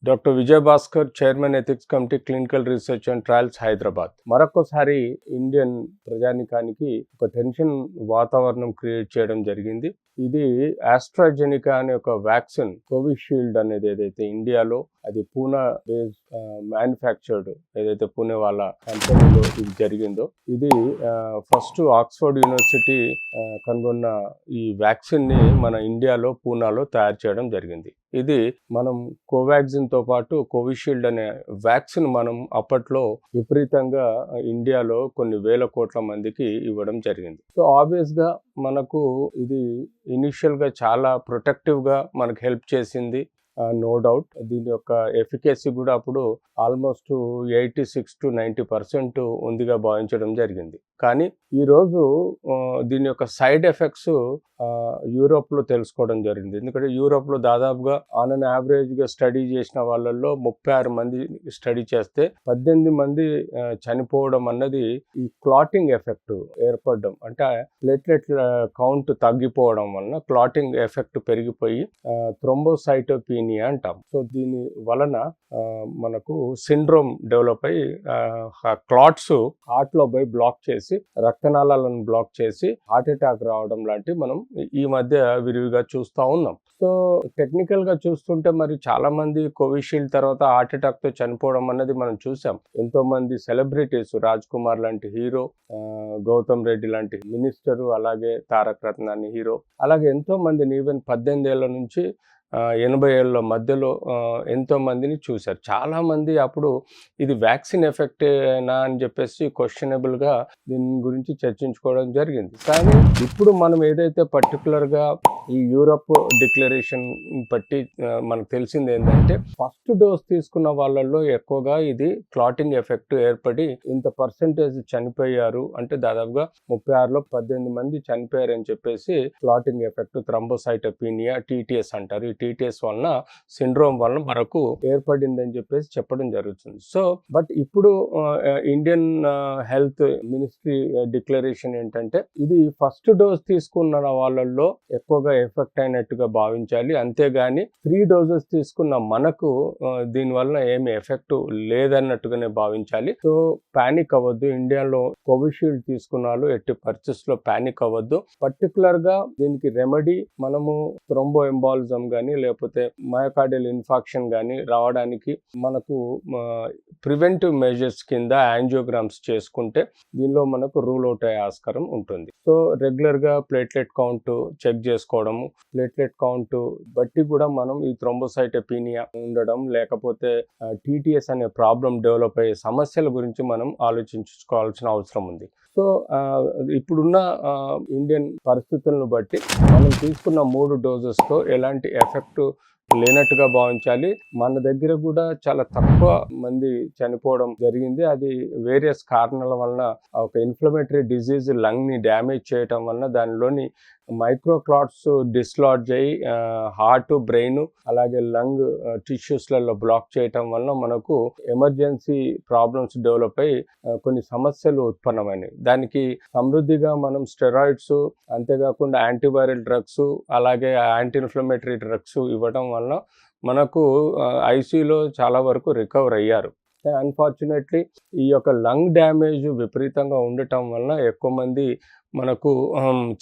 Doctor Vijay Bhaskar, chairman ethics committee, clinical research and trials, Hyderabad. మరొకసారి Indian ప్రజానికానికి ఒక టెన్షన్ వాతావరణం క్రియేట్ చేయడం జరిగింది. ఇది ఆస్ట్రాజెనికా అనే ఒక వ్యాక్సిన్, కోవిషీల్డ్ అనేది ఏదైతే ఇండియాలో అది పూనా బేస్ మ్యానుఫ్యాక్చర్డ్, ఏదైతే పూణే వాళ్ళ కంపెనీలో ఇది జరిగిందో, ఇది ఫస్ట్ ఆక్స్ఫర్డ్ యూనివర్సిటీ కనుగొన్న ఈ వ్యాక్సిన్ ని మన ఇండియాలో పూనాలో తయారు చేయడం జరిగింది. ఇది మనం కోవాక్సిన్ తో పాటు కోవిషీల్డ్ అనే వ్యాక్సిన్ మనం అప్పట్లో విపరీతంగా ఇండియాలో కొన్ని వేల కోట్ల మందికి ఇవ్వడం జరిగింది. సో ఆబ్వియస్ గా మనకు ఇది ఇనిషియల్ గా చాలా ప్రొటెక్టివ్ గా మనకు హెల్ప్ చేసింది. నో డౌట్ దీని యొక్క ఎఫికసీ కూడా అప్పుడు ఆల్మోస్ట్ 86 to 90% ఉందిగా భావించడం జరిగింది. కానీ ఈరోజు దీని యొక్క సైడ్ ఎఫెక్ట్స్ యూరోప్లో తెలుసుకోవడం జరిగింది. ఎందుకంటే యూరోప్లో దాదాపుగా ఆన్ అన్ యావరేజ్గా స్టడీ చేసిన వాళ్ళల్లో 36 మంది స్టడీ చేస్తే 18 మంది చనిపోవడం అన్నది ఈ క్లాటింగ్ ఎఫెక్ట్ ఏర్పడడం, అంటే ప్లేట్లెట్ కౌంట్ తగ్గిపోవడం వలన క్లాటింగ్ ఎఫెక్ట్ పెరిగిపోయి థ్రోంబోసైటోపీనియా అంటాం. సో దీని వలన మనకు సిండ్రోమ్ డెవలప్ అయ్యి క్లాట్స్ హార్ట్లో పోయి బ్లాక్ చేసి, రక్తనాళాలను బ్లాక్ చేసి హార్ట్ అటాక్ రావడం లాంటివి మనం ఈ మధ్య విరివిగా చూస్తూ ఉన్నాం. సో టెక్నికల్ గా చూస్తుంటే మరి చాలా మంది కోవిషీల్డ్ తర్వాత హార్ట్ అటాక్ తో చనిపోవడం అన్నది మనం చూసాం. ఎంతో మంది సెలబ్రిటీస్, రాజ్ కుమార్ లాంటి హీరో, గౌతమ్ రెడ్డి లాంటి మినిస్టరు, అలాగే తారక్ రత్నాని హీరో, అలాగే ఎంతో మందిని ఈవెన్ 18 ఏళ్ల నుంచి 80 ఏళ్ళ మధ్యలో ఎంతో మందిని చూశారు. చాలా మంది అప్పుడు ఇది వ్యాక్సిన్ ఎఫెక్టేనా అని చెప్పేసి క్వశ్చనబుల్గా దీని గురించి చర్చించుకోవడం జరిగింది. కానీ ఇప్పుడు మనం ఏదైతే పర్టికులర్గా ఈ యూరప్ డిక్లరేషన్ బట్టి మనకు తెలిసింది ఏంటంటే, ఫస్ట్ డోస్ తీసుకున్న వాళ్ళల్లో ఎక్కువగా ఇది క్లాటింగ్ ఎఫెక్ట్ ఏర్పడి ఇంత పర్సెంటేజ్ చనిపోయారు, అంటే దాదాపుగా 36లో 18 మంది చనిపోయారని చెప్పేసి క్లాటింగ్ ఎఫెక్ట్, థ్రోంబోసైటోపీనియా, టీటీఎస్ అంటారు. ఈ టీటీఎస్ వలన, సిండ్రోమ్ వలన మనకు ఏర్పడిందని చెప్పేసి చెప్పడం జరుగుతుంది. సో బట్ ఇప్పుడు ఇండియన్ హెల్త్ మినిస్ట్రీ డిక్లరేషన్ ఏంటంటే, ఇది ఫస్ట్ డోస్ తీసుకున్న వాళ్ళల్లో ఎక్కువగా ఎఫెక్ట్ అయినట్టుగా భావించాలి, అంతేగాని 3 డోసెస్ తీసుకున్న మనకు దీనివల్ల ఏమి ఎఫెక్ట్ లేదన్నట్టుగానే భావించాలి. సో పానిక్ అవ్వద్దు. ఇండియాలో కోవిషీల్డ్ తీసుకున్న వాళ్ళు ఎట్టి పరిస్థితుల్లో పానిక్ అవ్వద్దు. పర్టికులర్ గా దీనికి రెమెడీ మనము థ్రోంబో ఎంబాలిజం కానీ లేకపోతే మయోకార్డియల్ ఇన్ఫాక్షన్ కానీ రావడానికి మనకు ప్రివెంటివ్ మెజర్స్ కింద యాంజియోగ్రామ్స్ చేసుకుంటే దీనిలో మనకు రూల్ అవుట్ అయ్యే ఆస్కారం ఉంటుంది. సో రెగ్యులర్ గా ప్లేట్లెట్ కౌంట్ చెక్ చేసుకోవడము, ప్లేట్లెట్ కౌంట్ బట్టి కూడా మనం ఈ థ్రోంబోసైటోపీనియా ఉండడం, లేకపోతే టీటీఎస్ అనే ప్రాబ్లం డెవలప్ అయ్యే సమస్యల గురించి మనం ఆలోచించుకోవాల్సిన అవసరం ఉంది. సో ఇప్పుడున్న ఇండియన్ పరిస్థితులను బట్టి మనం తీసుకున్న 3 డోసెస్తో ఎలాంటి ఎఫెక్ట్ లేనట్టుగా భావించాలి. మన దగ్గర కూడా చాలా తక్కువ మంది చనిపోవడం జరిగింది. అది వేరియస్ కారణాల వలన, ఒక ఇన్ఫ్లమేటరీ డిజీజ్ లంగ్ ని డ్యామేజ్ చేయటం వలన దానిలోని మైక్రో క్లాట్స్ డిస్లాడ్జ్ అయ్యి హార్ట్, బ్రెయిన్, అలాగే లంగ్ టిష్యూస్లలో బ్లాక్ చేయటం వలన మనకు ఎమర్జెన్సీ ప్రాబ్లమ్స్ డెవలప్ అయ్యి కొన్ని సమస్యలు ఉత్పన్నమైనవి. దానికి సమృద్ధిగా మనం స్టెరాయిడ్స్, అంతేకాకుండా యాంటీవైరల్ డ్రగ్స్, అలాగే యాంటీ ఇన్ఫ్లమేటరీ డ్రగ్స్ ఇవ్వడం వలన మనకు ఐసీయూలో చాలా వరకు రికవర్ అయ్యారు. అన్ఫార్చునేట్లీ ఈ యొక్క లంగ్ డ్యామేజ్ విపరీతంగా ఉండటం వలన ఎక్కువ మంది మనకు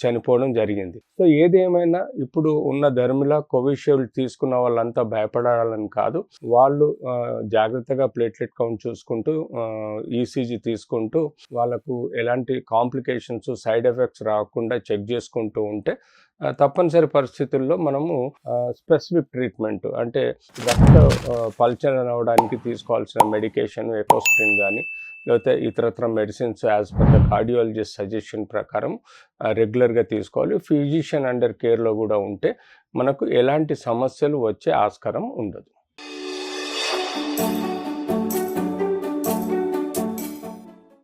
చనిపోవడం జరిగింది. సో ఏది ఏమైనా ఇప్పుడు ఉన్న ధర్మిలా కోవిషీల్డ్ తీసుకున్న వాళ్ళంతా భయపడాలని కాదు. వాళ్ళు జాగ్రత్తగా ప్లేట్లెట్ కౌంట్ చూసుకుంటూ, ఈసీజీ తీసుకుంటూ, వాళ్ళకు ఎలాంటి కాంప్లికేషన్స్, సైడ్ ఎఫెక్ట్స్ రాకుండా చెక్ చేసుకుంటూ ఉంటే తప్పనిసరి పరిస్థితుల్లో మనము స్పెసిఫిక్ ట్రీట్మెంట్, అంటే రక్త పల్చన అవడానికి తీసుకోవాల్సిన మెడికేషన్, ఎకోస్ప్రిన్ కానీ లేకపోతే ఇతరత్ర medicines as per the cardiologist suggestion ప్రకారం రెగ్యులర్గా తీసుకోవాలి. ఫిజిషియన్ అండర్ కేర్లో కూడా ఉంటే మనకు ఎలాంటి సమస్యలు వచ్చే ఆస్కారం ఉండదు.